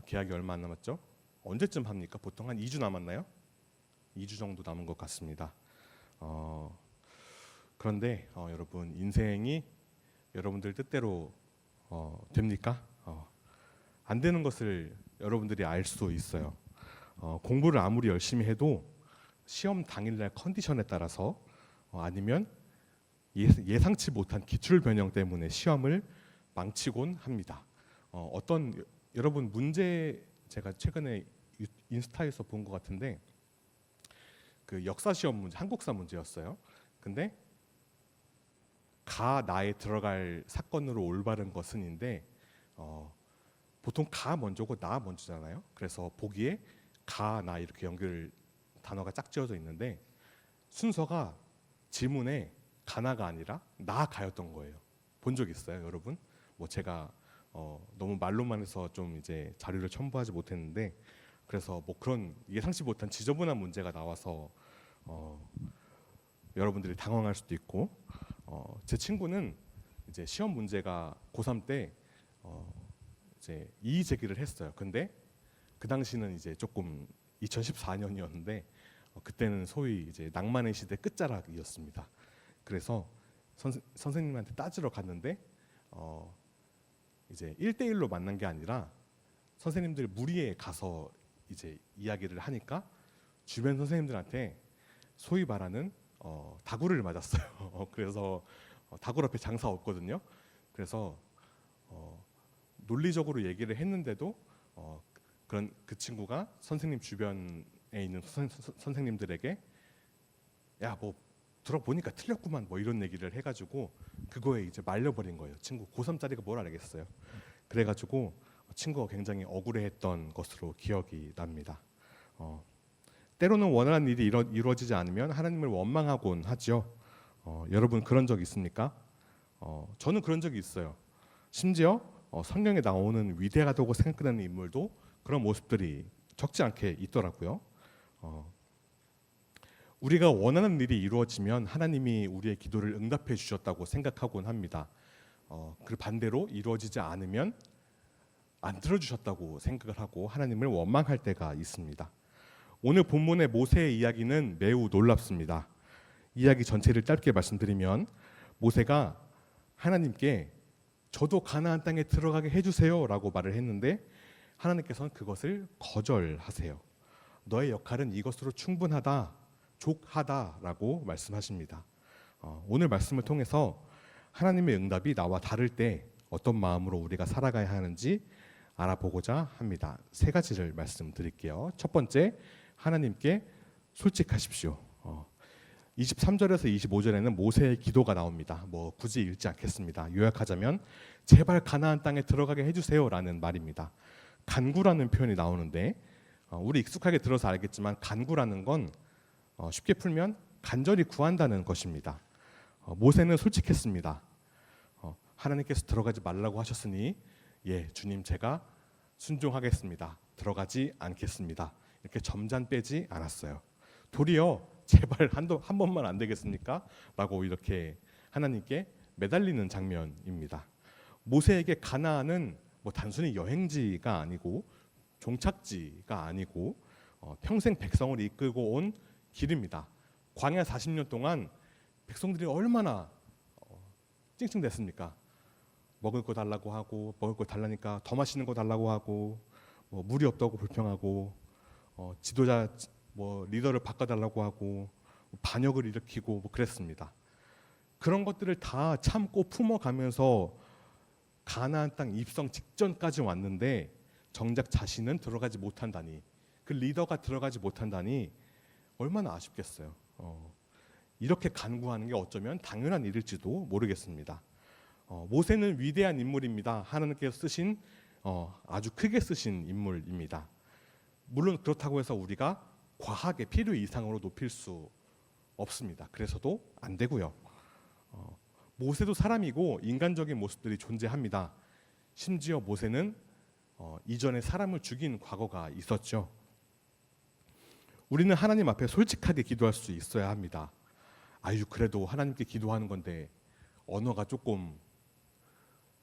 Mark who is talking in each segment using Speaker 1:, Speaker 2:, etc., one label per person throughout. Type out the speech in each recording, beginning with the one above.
Speaker 1: 계약이 얼마 안 남았죠? 언제쯤 합니까? 보통 한 2주 남았나요? 2주 정도 남은 것 같습니다. 그런데 여러분, 인생이 여러분들 뜻대로 됩니까? 안 되는 것을 여러분들이 알 수 있어요. 공부를 아무리 열심히 해도 시험 당일날 컨디션에 따라서 아니면 예상치 못한 기출 변형 때문에 시험을 망치곤 합니다. 여러분 문제, 제가 최근에 인스타에서 본 것 같은데 그 역사 시험 문제, 한국사 문제였어요. 근데 가 나에 들어갈 사건으로 올바른 것은인데 보통 가 먼저고 나 먼저잖아요. 그래서 보기에 가 나 이렇게 연결 단어가 짝 지어져 있는데 순서가 지문에 가나가 아니라 나가였던 거예요. 본 적 있어요, 여러분? 뭐 제가 너무 말로만 해서 좀 이제 자료를 첨부하지 못했는데, 그래서 뭐 그런 예상치 못한 지저분한 문제가 나와서 여러분들이 당황할 수도 있고, 제 친구는 이제 시험 문제가 고3 때 이제 이의 제기를 했어요. 근데 그 당시는 이제 조금 2014년이었는데 그때는 소위 이제 낭만의 시대 끝자락이었습니다. 그래서 선생님한테 따지러 갔는데 이제 1대1로 만난 게 아니라 선생님들 무리에 가서 이제 이야기를 하니까 주변 선생님들한테 소위 말하는 다구를 맞았어요. 그래서 다구 앞에 장사 없거든요. 그래서 논리적으로 얘기를 했는데도 그런 그 친구가 선생님 주변에 있는 선생님들에게 야, 뭐 들어보니까 틀렸구만, 뭐 이런 얘기를 해가지고 그거에 이제 말려버린 거예요. 친구 고3짜리가 뭘 알겠어요. 그래가지고 친구가 굉장히 억울해했던 것으로 기억이 납니다. 때로는 원하는 일이 이루어지지 않으면 하나님을 원망하곤 하죠. 여러분 그런 적 있습니까? 저는 그런 적이 있어요. 심지어 성경에 나오는 위대하다고 생각되는 인물도 그런 모습들이 적지 않게 있더라고요. 우리가 원하는 일이 이루어지면 하나님이 우리의 기도를 응답해 주셨다고 생각하곤 합니다. 그 반대로 이루어지지 않으면 안 들어주셨다고 생각을 하고 하나님을 원망할 때가 있습니다. 오늘 본문의 모세의 이야기는 매우 놀랍습니다. 이야기 전체를 짧게 말씀드리면 모세가 하나님께 저도 가나안 땅에 들어가게 해주세요 라고 말을 했는데 하나님께서는 그것을 거절하세요. 너의 역할은 이것으로 충분하다, 족하다라고 말씀하십니다. 오늘 말씀을 통해서 하나님의 응답이 나와 다를 때 어떤 마음으로 우리가 살아가야 하는지 알아보고자 합니다. 세 가지를 말씀드릴게요. 첫 번째, 하나님께 솔직하십시오. 23절에서 25절에는 모세의 기도가 나옵니다. 뭐 굳이 읽지 않겠습니다. 요약하자면 제발 가나안 땅에 들어가게 해주세요라는 말입니다. 간구라는 표현이 나오는데 우리 익숙하게 들어서 알겠지만 간구라는 건 쉽게 풀면 간절히 구한다는 것입니다. 모세는 솔직했습니다. 하나님께서 들어가지 말라고 하셨으니 예, 주님 제가 순종하겠습니다. 들어가지 않겠습니다. 이렇게 점잖 빼지 않았어요. 도리어 제발 한 번만 안 되겠습니까? 라고 이렇게 하나님께 매달리는 장면입니다. 모세에게 가나안은 뭐 단순히 여행지가 아니고 종착지가 아니고 평생 백성을 이끌고 온 길입니다. 광야 40년 동안 백성들이 얼마나 찡찡댔습니까? 먹을 거 달라고 하고 먹을 거 달라니까 더 맛있는 거 달라고 하고 뭐 물이 없다고 불평하고 지도자 뭐 리더를 바꿔달라고 하고 반역을 일으키고 뭐 그랬습니다. 그런 것들을 다 참고 품어가면서 가나안 땅 입성 직전까지 왔는데 정작 자신은 들어가지 못한다니, 그 리더가 들어가지 못한다니 얼마나 아쉽겠어요. 이렇게 간구하는 게 어쩌면 당연한 일일지도 모르겠습니다. 모세는 위대한 인물입니다. 하나님께서 쓰신 아주 크게 쓰신 인물입니다. 물론 그렇다고 해서 우리가 과하게 필요 이상으로 높일 수 없습니다. 그래서도 안 되고요. 모세도 사람이고 인간적인 모습들이 존재합니다. 심지어 모세는 이전에 사람을 죽인 과거가 있었죠. 우리는 하나님 앞에 솔직하게 기도할 수 있어야 합니다. 아유, 그래도 하나님께 기도하는 건데 언어가 조금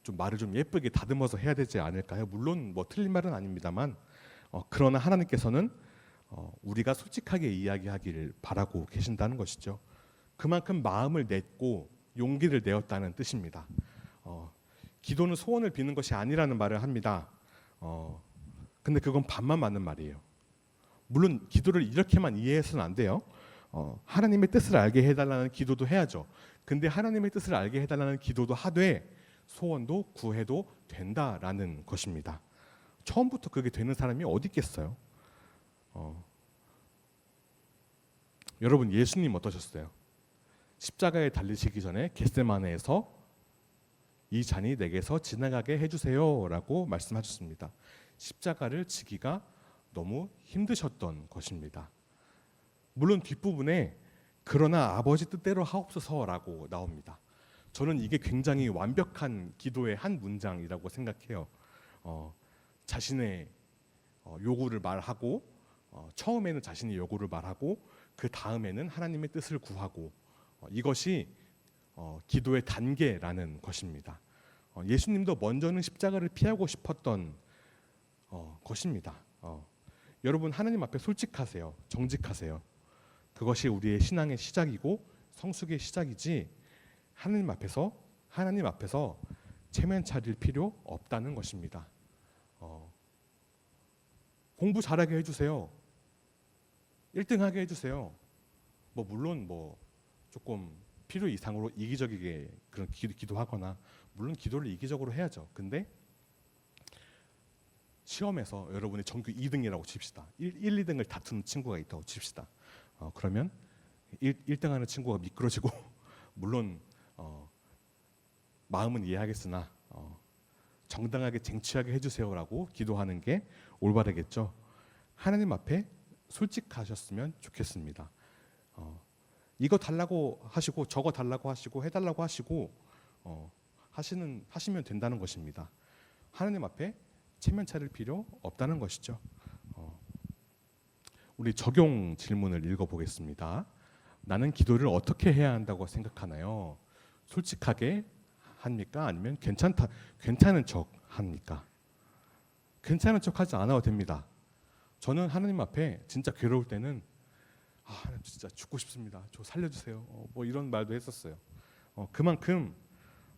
Speaker 1: 좀 말을 좀 예쁘게 다듬어서 해야 되지 않을까요? 물론 뭐 틀린 말은 아닙니다만 그러나 하나님께서는 우리가 솔직하게 이야기하기를 바라고 계신다는 것이죠. 그만큼 마음을 냈고 용기를 내었다는 뜻입니다. 기도는 소원을 비는 것이 아니라는 말을 합니다. 근데 그건 반만 맞는 말이에요. 물론 기도를 이렇게만 이해해서는 안 돼요. 하나님의 뜻을 알게 해달라는 기도도 해야죠. 근데 하나님의 뜻을 알게 해달라는 기도도 하되 소원도 구해도 된다라는 것입니다. 처음부터 그게 되는 사람이 어디 있겠어요? 여러분, 예수님 어떠셨어요? 십자가에 달리시기 전에 겟세마네에서 이 잔이 내게서 지나가게 해주세요라고 말씀하셨습니다. 십자가를 지기가 너무 힘드셨던 것입니다. 물론 뒷부분에 그러나 아버지 뜻대로 하옵소서라고 나옵니다. 저는 이게 굉장히 완벽한 기도의 한 문장이라고 생각해요. 자신의 요구를 말하고 처음에는 자신의 요구를 말하고 그 다음에는 하나님의 뜻을 구하고 이것이 기도의 단계라는 것입니다. 예수님도 먼저는 십자가를 피하고 싶었던 것입니다. 여러분, 하나님 앞에 솔직하세요. 정직하세요. 그것이 우리의 신앙의 시작이고 성숙의 시작이지 하나님 앞에서 체면 차릴 필요 없다는 것입니다. 공부 잘하게 해주세요. 1등하게 해주세요. 물론 조금 필요 이상으로 이기적이게 그런 기도하거나 물론 기도를 이기적으로 해야죠. 근데 시험에서 여러분이 전교 2등이라고 칩시다. 1, 2등을 다투는 친구가 있다고 칩시다. 그러면 1등하는 친구가 미끄러지고 물론 마음은 이해하겠으나 정당하게 쟁취하게 해주세요라고 기도하는 게 올바르겠죠. 하나님 앞에 솔직하셨으면 좋겠습니다. 이거 달라고 하시고 저거 달라고 하시고 해달라고 하시고 하시면 된다는 것입니다. 하나님 앞에 체면 차릴 필요 없다는 것이죠. 우리 적용 질문을 읽어보겠습니다. 나는 기도를 어떻게 해야 한다고 생각하나요? 솔직하게 합니까? 아니면 괜찮은 척 합니까? 괜찮은 척 하지 않아도 됩니다. 저는 하나님 앞에 진짜 괴로울 때는 하나님 진짜 죽고 싶습니다. 저 살려주세요. 이런 말도 했었어요. 그만큼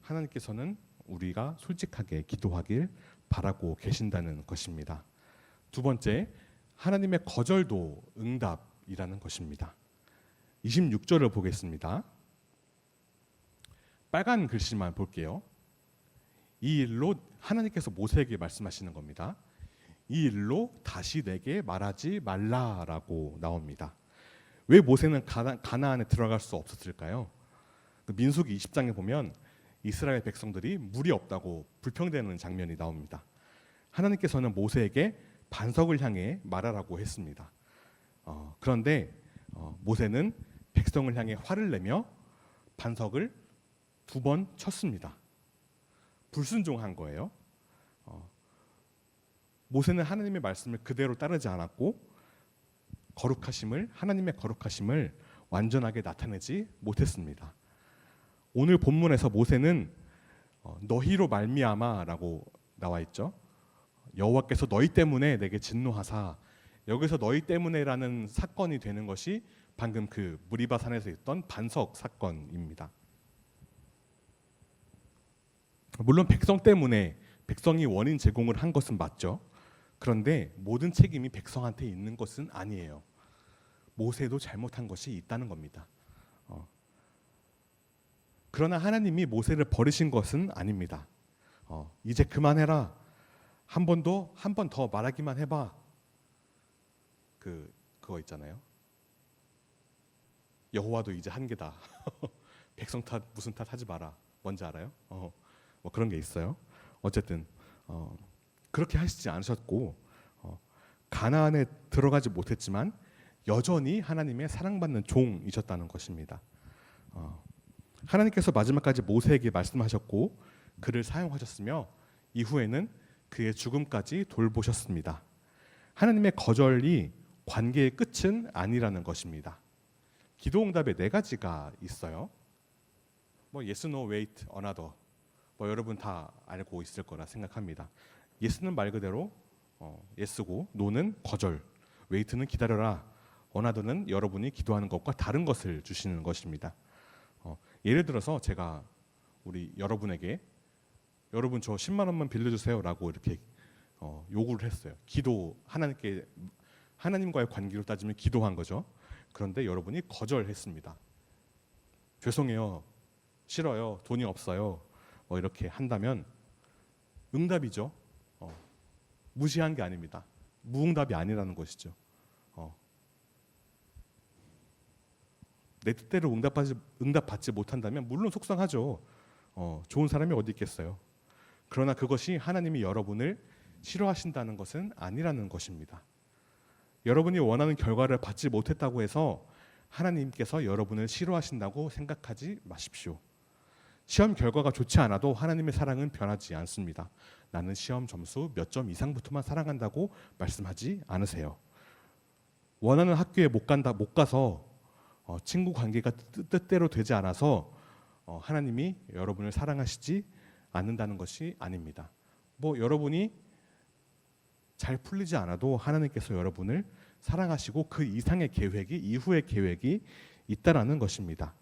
Speaker 1: 하나님께서는 우리가 솔직하게 기도하길 바라고 계신다는 것입니다. 두 번째, 하나님의 거절도 응답이라는 것입니다. 26절을 보겠습니다. 빨간 글씨만 볼게요. 이 일로 하나님께서 모세에게 말씀하시는 겁니다. 이 일로 다시 내게 말하지 말라라고 나옵니다. 왜 모세는 가나안에 들어갈 수 없었을까요? 민수기 20장에 보면 이스라엘 백성들이 물이 없다고 불평되는 장면이 나옵니다. 하나님께서는 모세에게 반석을 향해 말하라고 했습니다. 그런데 모세는 백성을 향해 화를 내며 반석을 2번 쳤습니다. 불순종한 거예요. 모세는 하나님의 말씀을 그대로 따르지 않았고 하나님의 거룩하심을 완전하게 나타내지 못했습니다. 오늘 본문에서 모세는 너희로 말미암아라고 나와 있죠. 여호와께서 너희 때문에 내게 진노하사, 여기서 너희 때문에라는 사건이 되는 것이 방금 그 무리바산에서 있던 반석 사건입니다. 물론 백성 때문에 백성이 원인 제공을 한 것은 맞죠. 그런데 모든 책임이 백성한테 있는 것은 아니에요. 모세도 잘못한 것이 있다는 겁니다. 그러나 하나님이 모세를 버리신 것은 아닙니다. 이제 그만해라. 한 번 더 말하기만 해봐. 그거 있잖아요. 여호와도 이제 한계다. 백성 탓 무슨 탓 하지 마라. 뭔지 알아요? 그런 게 있어요. 어쨌든 그렇게 하시지 않으셨고 가나안에 들어가지 못했지만 여전히 하나님의 사랑받는 종이셨다는 것입니다. 하나님께서 마지막까지 모세에게 말씀하셨고 그를 사용하셨으며 이후에는 그의 죽음까지 돌보셨습니다. 하나님의 거절이 관계의 끝은 아니라는 것입니다. 기도 응답에 4가지가 있어요. yes, no, wait, another. 뭐 여러분 다 알고 있을 거라 생각합니다. 예스는 말 그대로 예스고 노는 거절, 웨이트는 기다려라, 어나더는 여러분이 기도하는 것과 다른 것을 주시는 것입니다. 예를 들어서 제가 우리 여러분에게 여러분 저 10만 원만 빌려주세요라고 이렇게 요구를 했어요. 기도 하나님과의 관계로 따지면 기도한 거죠. 그런데 여러분이 거절했습니다. 죄송해요, 싫어요, 돈이 없어요, 뭐 이렇게 한다면 응답이죠. 무시한 게 아닙니다. 무응답이 아니라는 것이죠. 내 뜻대로 응답받지 못한다면 물론 속상하죠. 좋은 사람이 어디 있겠어요. 그러나 그것이 하나님이 여러분을 싫어하신다는 것은 아니라는 것입니다. 여러분이 원하는 결과를 받지 못했다고 해서 하나님께서 여러분을 싫어하신다고 생각하지 마십시오. 시험 결과가 좋지 않아도 하나님의 사랑은 변하지 않습니다. 나는 시험 점수 몇 점 이상부터만 사랑한다고 말씀하지 않으세요. 원하는 학교에 못 가서 친구 관계가 뜻대로 되지 않아서 하나님이 여러분을 사랑하시지 않는다는 것이 아닙니다. 뭐 여러분이 잘 풀리지 않아도 하나님께서 여러분을 사랑하시고 그 이상의 계획이, 이후의 계획이 있다라는 것입니다.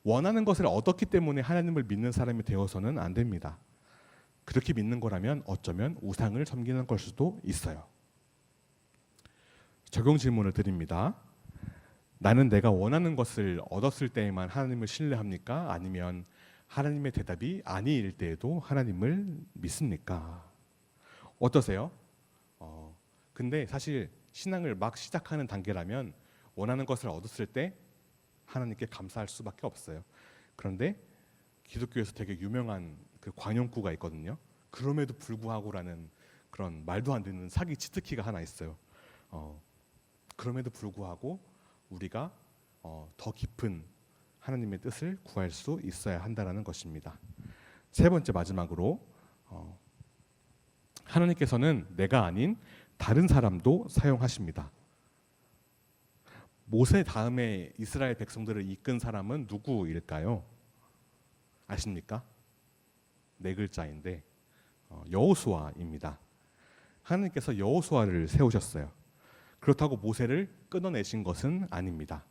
Speaker 1: 원하는 것을 얻었기 때문에 하나님을 믿는 사람이 되어서는 안 됩니다. 그렇게 믿는 거라면 어쩌면 우상을 섬기는 걸 수도 있어요. 적용 질문을 드립니다. 나는 내가 원하는 것을 얻었을 때에만 하나님을 신뢰합니까? 아니면 하나님의 대답이 아니일 때에도 하나님을 믿습니까? 어떠세요? 근데 사실 신앙을 막 시작하는 단계라면 원하는 것을 얻었을 때 하나님께 감사할 수밖에 없어요. 그런데 기독교에서 되게 유명한 그 관용구가 있거든요. 그럼에도 불구하고라는 그런 말도 안 되는 사기 치트키가 하나 있어요. 그럼에도 불구하고 우리가 더 깊은 하나님의 뜻을 구할 수 있어야 한다는 것입니다. 세 번째, 마지막으로 하나님께서는 내가 아닌 다른 사람도 사용하십니다. 모세 다음에 이스라엘 백성들을 이끈 사람은 누구일까요? 아십니까? 네 글자인데 여호수아입니다. 하나님께서 여호수아를 세우셨어요. 그렇다고 모세를 끊어내신 것은 아닙니다.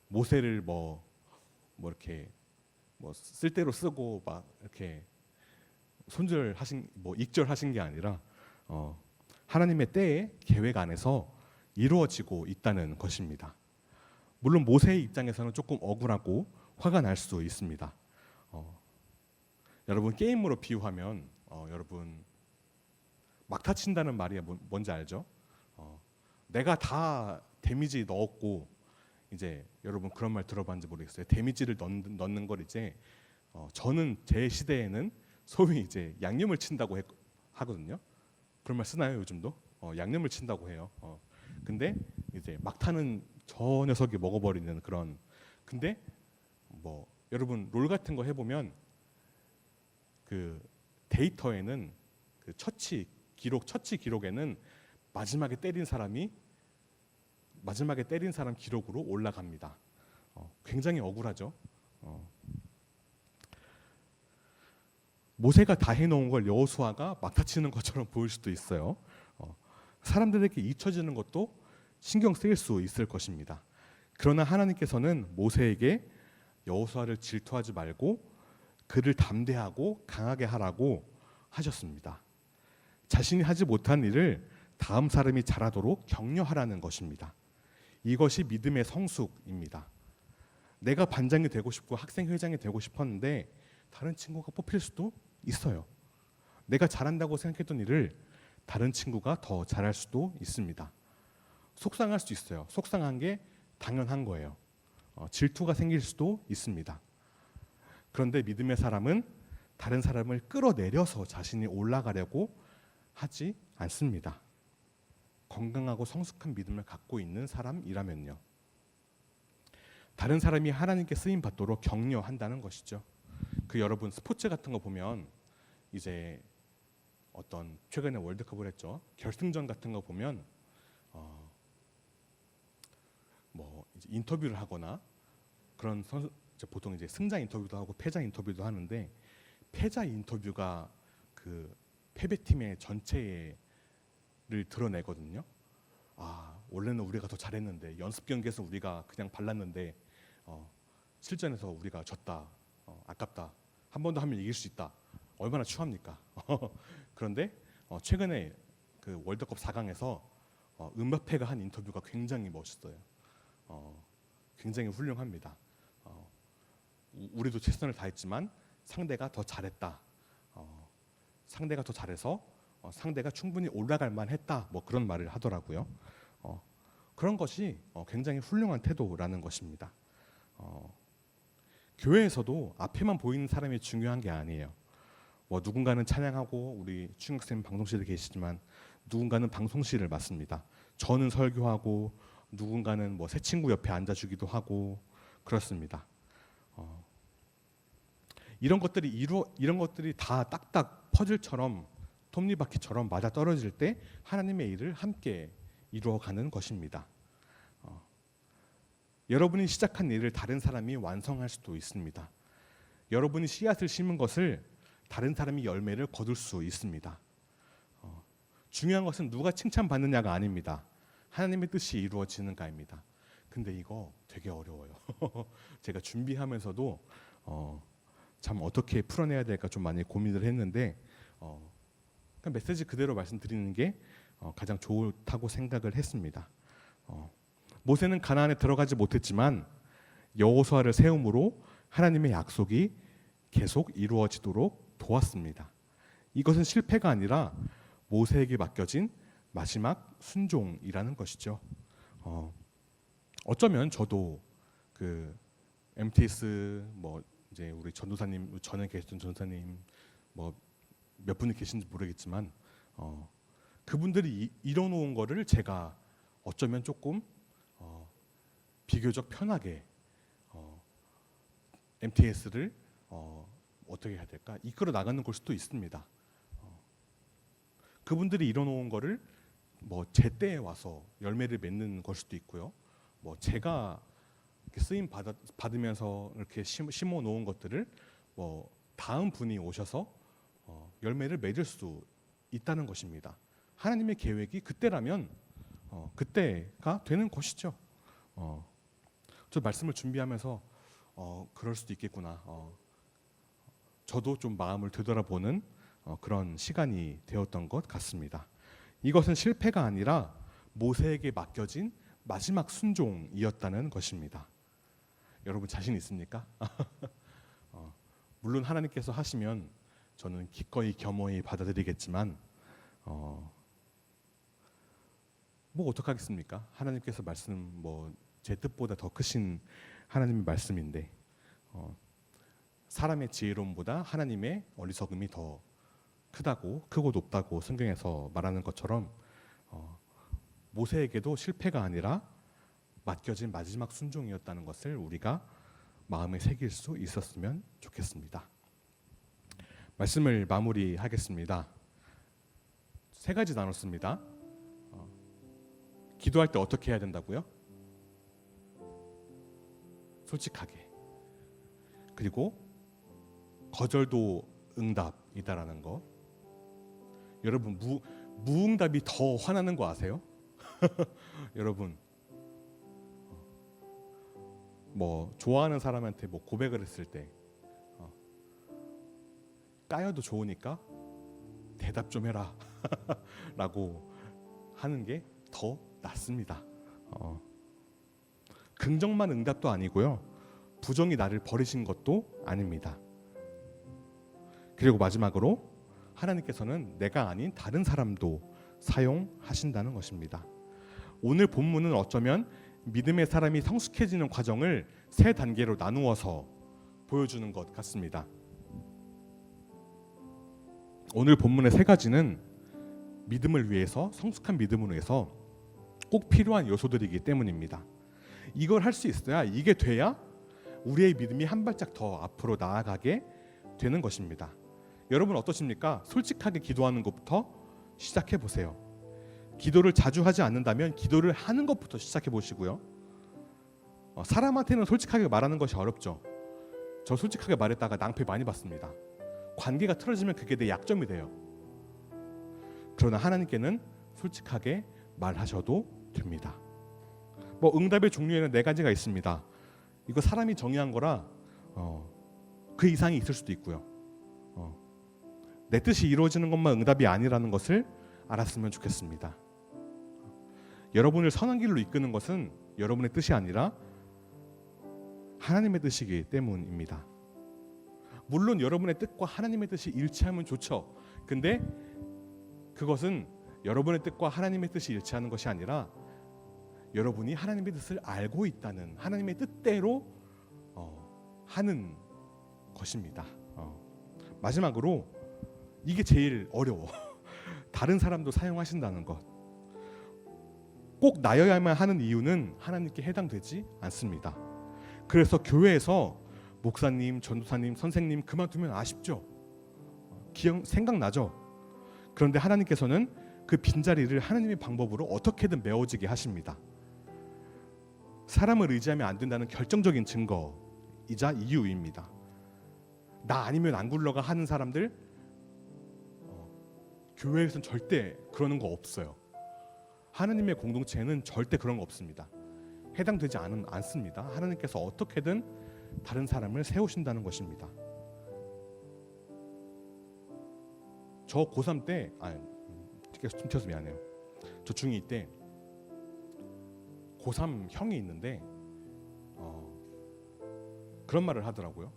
Speaker 1: 모세를 이렇게 쓸대로 쓰고 막 이렇게 익절하신 게 아니라 하나님의 때의 계획 안에서 이루어지고 있다는 것입니다. 물론 모세의 입장에서는 조금 억울하고 화가 날 수도 있습니다. 여러분 게임으로 비유하면 여러분 막타 친다는 말이 뭔지 알죠? 내가 다 데미지 넣었고 이제 여러분 그런 말 들어봤는지 모르겠어요. 데미지를 넣는 걸 이제 저는 제 시대에는 소위 이제 양념을 친다고 하거든요. 그런 말 쓰나요 요즘도? 양념을 친다고 해요. 근데 이제 막타는 저 녀석이 먹어버리는 그런. 근데 뭐 여러분 롤 같은 거 해보면 그 데이터에는 그 처치 기록에는 마지막에 때린 사람 기록으로 올라갑니다. 굉장히 억울하죠. 모세가 다 해놓은 걸 여호수아가 막타치는 것처럼 보일 수도 있어요. 사람들에게 잊혀지는 것도 신경 쓰일 수 있을 것입니다. 그러나 하나님께서는 모세에게 여호수아를 질투하지 말고 그를 담대하고 강하게 하라고 하셨습니다. 자신이 하지 못한 일을 다음 사람이 잘하도록 격려하라는 것입니다. 이것이 믿음의 성숙입니다. 내가 반장이 되고 싶고 학생회장이 되고 싶었는데 다른 친구가 뽑힐 수도 있어요. 내가 잘한다고 생각했던 일을 다른 친구가 더 잘할 수도 있습니다. 속상할 수 있어요. 속상한 게 당연한 거예요. 질투가 생길 수도 있습니다. 그런데 믿음의 사람은 다른 사람을 끌어내려서 자신이 올라가려고 하지 않습니다. 건강하고 성숙한 믿음을 갖고 있는 사람이라면요. 다른 사람이 하나님께 쓰임 받도록 격려한다는 것이죠. 여러분 스포츠 같은 거 보면 이제 어떤 최근에 월드컵을 했죠. 결승전 같은 거 보면 이제 인터뷰를 하거나 그런 선수 보통 이제 승자 인터뷰도 하고 패자 인터뷰도 하는데 패자 인터뷰가 그 패배팀의 전체를 드러내거든요. 원래는 우리가 더 잘했는데 연습 경기에서 우리가 그냥 발랐는데 실전에서 우리가 졌다. 아깝다. 한 번 더 하면 이길 수 있다. 얼마나 추합니까? 그런데 최근에 그 월드컵 4강에서 음바페가 한 인터뷰가 굉장히 멋있어요. 굉장히 훌륭합니다. 우리도 최선을 다했지만 상대가 더 잘했다. 상대가 더 잘해서 상대가 충분히 올라갈 만했다. 뭐 그런 말을 하더라고요. 그런 것이 굉장히 훌륭한 태도라는 것입니다. 교회에서도 앞에만 보이는 사람이 중요한 게 아니에요. 누군가는 찬양하고 우리 충격쌤 방송실에 계시지만 누군가는 방송실을 맡습니다. 저는 설교하고 누군가는 새 친구 옆에 앉아주기도 하고 그렇습니다. 이런 것들이 다 딱딱 퍼즐처럼 톱니바퀴처럼 맞아 떨어질 때 하나님의 일을 함께 이루어가는 것입니다. 여러분이 시작한 일을 다른 사람이 완성할 수도 있습니다. 여러분이 씨앗을 심은 것을 다른 사람이 열매를 거둘 수 있습니다. 중요한 것은 누가 칭찬받느냐가 아닙니다. 하나님의 뜻이 이루어지는가입니다. 근데 이거 되게 어려워요. 제가 준비하면서도 참 어떻게 풀어내야 될까 좀 많이 고민을 했는데 그냥 메시지 그대로 말씀드리는 게 가장 좋다고 생각을 했습니다. 모세는 가나안에 들어가지 못했지만 여호수아를 세움으로 하나님의 약속이 계속 이루어지도록 도왔습니다. 이것은 실패가 아니라 모세에게 맡겨진 마지막 순종이라는 것이죠. 어쩌면 저도 그 MTS 이제 우리 전도사님 전에 계셨던 전도사님 몇 분이 계신지 모르겠지만 그분들이 이뤄놓은 거를 제가 어쩌면 조금 비교적 편하게 MTS를 어떻게 해야 될까 이끌어 나가는 걸 수도 있습니다. 그분들이 이뤄놓은 거를 제 때에 와서 열매를 맺는 걸 수도 있고요. 제가 이렇게 쓰임 받으면서 이렇게 심어 놓은 것들을 다음 분이 오셔서 열매를 맺을 수 있다는 것입니다. 하나님의 계획이 그때라면 그때가 되는 것이죠. 저 말씀을 준비하면서 그럴 수도 있겠구나. 저도 좀 마음을 되돌아보는 그런 시간이 되었던 것 같습니다. 이것은 실패가 아니라 모세에게 맡겨진 마지막 순종이었다는 것입니다. 여러분 자신 있습니까? 물론 하나님께서 하시면 저는 기꺼이 겸허히 받아들이겠지만 어떡하겠습니까? 하나님께서 말씀 제 뜻보다 더 크신 하나님의 말씀인데 사람의 지혜로움보다 하나님의 어리석음이 더 크고 높다고 성경에서 말하는 것처럼 모세에게도 실패가 아니라 맡겨진 마지막 순종이었다는 것을 우리가 마음에 새길 수 있었으면 좋겠습니다. 말씀을 마무리하겠습니다. 3가지 나눴습니다. 기도할 때 어떻게 해야 된다고요? 솔직하게. 그리고 거절도 응답이다라는 거. 여러분 무응답이 더 화나는 거 아세요? 여러분 좋아하는 사람한테 고백을 했을 때 까여도 좋으니까 대답 좀 해라 라고 하는 게 더 낫습니다. 긍정만 응답도 아니고요, 부정이 나를 버리신 것도 아닙니다. 그리고 마지막으로 하나님께서는 내가 아닌 다른 사람도 사용하신다는 것입니다. 오늘 본문은 어쩌면 믿음의 사람이 성숙해지는 과정을 3단계로 나누어서 보여주는 것 같습니다. 오늘 본문의 3가지는 믿음을 위해서, 성숙한 믿음을 위해서 꼭 필요한 요소들이기 때문입니다. 이걸 할 수 있어야, 이게 돼야 우리의 믿음이 한 발짝 더 앞으로 나아가게 되는 것입니다. 여러분 어떠십니까? 솔직하게 기도하는 것부터 시작해 보세요. 기도를 자주 하지 않는다면 기도를 하는 것부터 시작해 보시고요. 사람한테는 솔직하게 말하는 것이 어렵죠. 저 솔직하게 말했다가 낭패 많이 받습니다. 관계가 틀어지면 그게 내 약점이 돼요. 그러나 하나님께는 솔직하게 말하셔도 됩니다. 뭐 응답의 종류에는 4가지가 있습니다. 이거 사람이 정의한 거라 그 이상이 있을 수도 있고요. 내 뜻이 이루어지는 것만 응답이 아니라는 것을 알았으면 좋겠습니다. 여러분을 선한 길로 이끄는 것은 여러분의 뜻이 아니라 하나님의 뜻이기 때문입니다. 물론 여러분의 뜻과 하나님의 뜻이 일치하면 좋죠. 근데 그것은 여러분의 뜻과 하나님의 뜻이 일치하는 것이 아니라 여러분이 하나님의 뜻을 알고 있다는, 하나님의 뜻대로 하는 것입니다. 마지막으로 이게 제일 어려워. 다른 사람도 사용하신다는 것. 꼭 나여야만 하는 이유는 하나님께 해당되지 않습니다. 그래서 교회에서 목사님, 전도사님, 선생님 그만두면 아쉽죠. 생각나죠. 그런데 하나님께서는 그 빈자리를 하나님의 방법으로 어떻게든 메워지게 하십니다. 사람을 의지하면 안 된다는 결정적인 증거이자 이유입니다. 나 아니면 안 굴러가 하는 사람들 교회에서는 절대 그러는 거 없어요. 하나님의 공동체는 절대 그런 거 없습니다. 해당되지 않습니다. 하나님께서 어떻게든 다른 사람을 세우신다는 것입니다. 저 고3 때 계속 퉁쳐서 미안해요. 저 중2 때 고3 형이 있는데 그런 말을 하더라고요.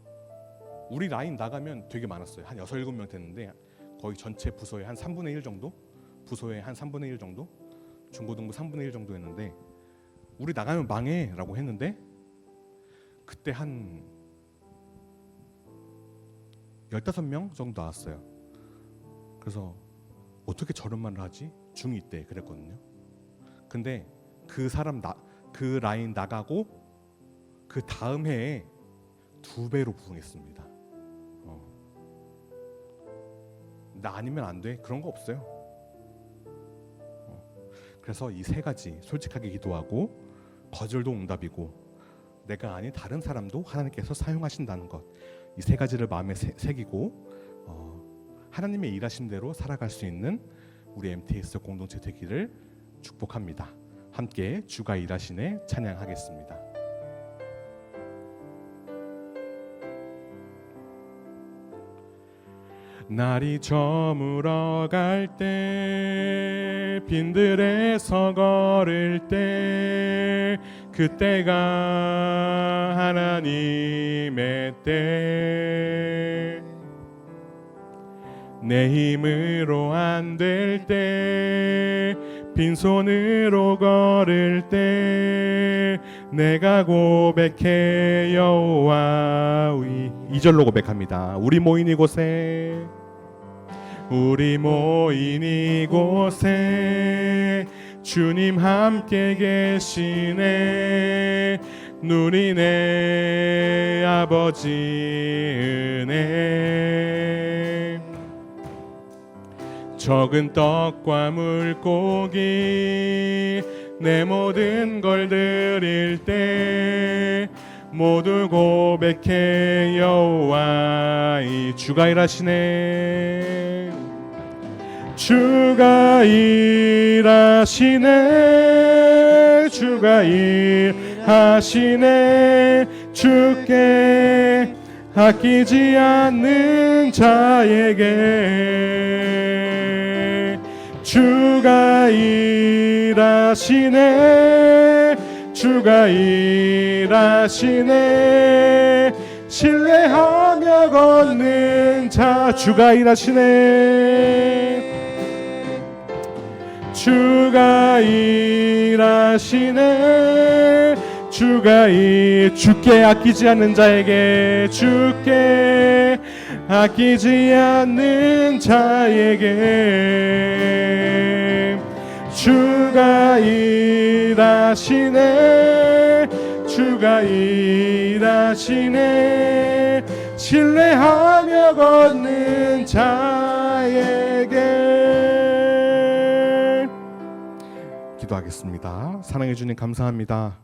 Speaker 1: 우리 라인 나가면 되게 많았어요. 한 6, 7명 됐는데 거의 전체 부서의 한 3분의 1 정도? 부서의 한 3분의 1 정도? 중고등부 3분의 1 정도 했는데 우리 나가면 망해 라고 했는데 그때 한 15명 정도 나왔어요. 그래서 어떻게 저런 말을 하지? 중2 때 그랬거든요. 근데 그 라인 나가고 그 다음 해에 2배로 부흥했습니다. 나 아니면 안 돼? 그런 거 없어요. 그래서 이 3가지, 솔직하게 기도하고 거절도 응답이고 내가 아닌 다른 사람도 하나님께서 사용하신다는 것, 이 3가지를 마음에 새기고 하나님의 일하신 대로 살아갈 수 있는 우리 MTS 공동체 되기를 축복합니다. 함께 주가 일하시네 찬양하겠습니다. 날이 저물어 갈 때 빈들에서 걸을 때 그때가 하나님의 때 내 힘으로 안 될 때 빈손으로 걸을 때 내가 고백해 여호와 2절로 고백합니다. 우리 모인 이곳에 주님 함께 계시네. 누리네 아버지 은혜. 적은 떡과 물고기 내 모든 걸 드릴 때 모두 고백해 여호와 주가 일하시네. 주가 일하시네. 주가 일하시네. 주께 아끼지 않는 자에게 주가 일하시네. 주가 일하시네. 신뢰하며 걷는 자 주가 일하시네. 주가 일하시네. 주께 아끼지 않는 자에게 주께 아끼지 않는 자에게 주가 일하시네. 주가 일하시네. 신뢰하며 걷는 자에게. 기도하겠습니다. 사랑해 주님 감사합니다.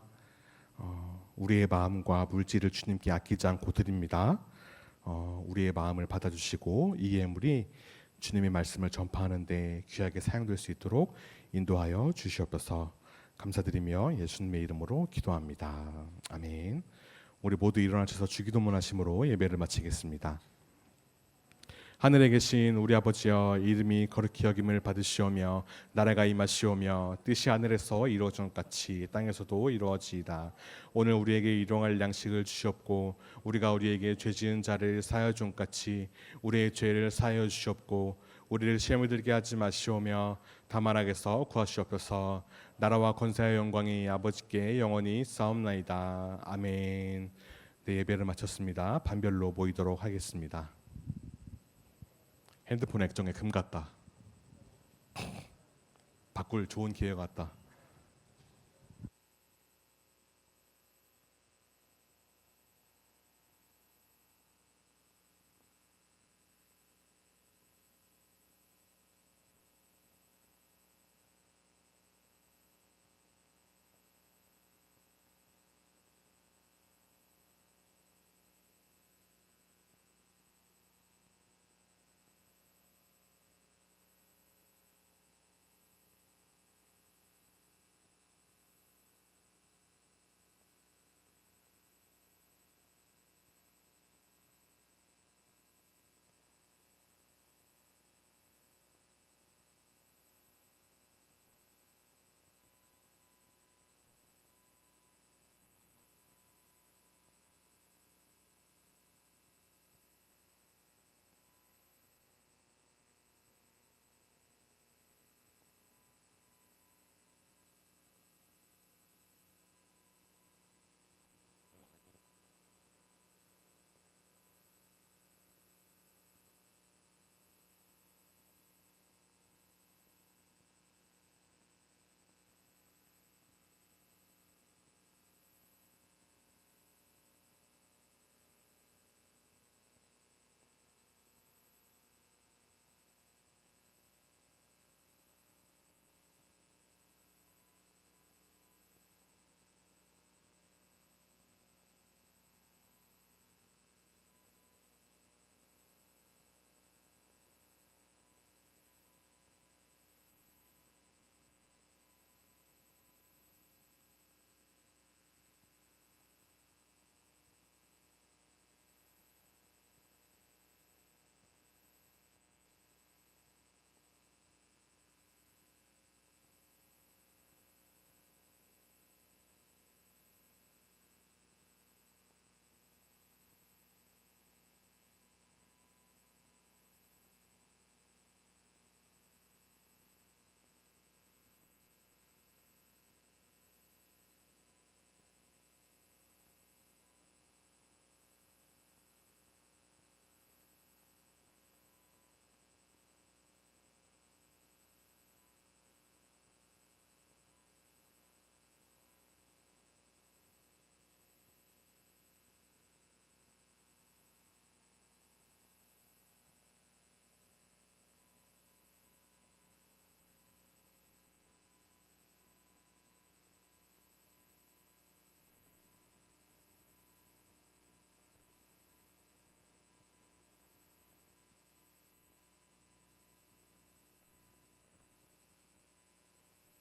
Speaker 1: 우리의 마음과 물질을 주님께 아끼지 않고 드립니다. 우리의 마음을 받아주시고 이 예물이 주님의 말씀을 전파하는 데 귀하게 사용될 수 있도록 인도하여 주시옵소서. 감사드리며 예수님의 이름으로 기도합니다. 아멘. 우리 모두 일어나셔서 주기도문 하심으로 예배를 마치겠습니다. 하늘에 계신 우리 아버지여, 이름이 거룩히 여김을 받으시오며 나라가 임하시오며 뜻이 하늘에서 이루어진 것 같이 땅에서도 이루어지이다. 오늘 우리에게 일용할 양식을 주시옵고 우리가 우리에게 죄 지은 자를 사하여 준 것 같이 우리의 죄를 사하여 주시옵고 우리를 시험에 들게 하지 마시오며 다만 악에서 구하시옵소서. 나라와 권세와 영광이 아버지께 영원히 싸움나이다. 아멘. 네, 예배를 마쳤습니다. 반별로 모이도록 하겠습니다. 핸드폰 액정에 금 같다. 바꿀 좋은 기회가 왔다.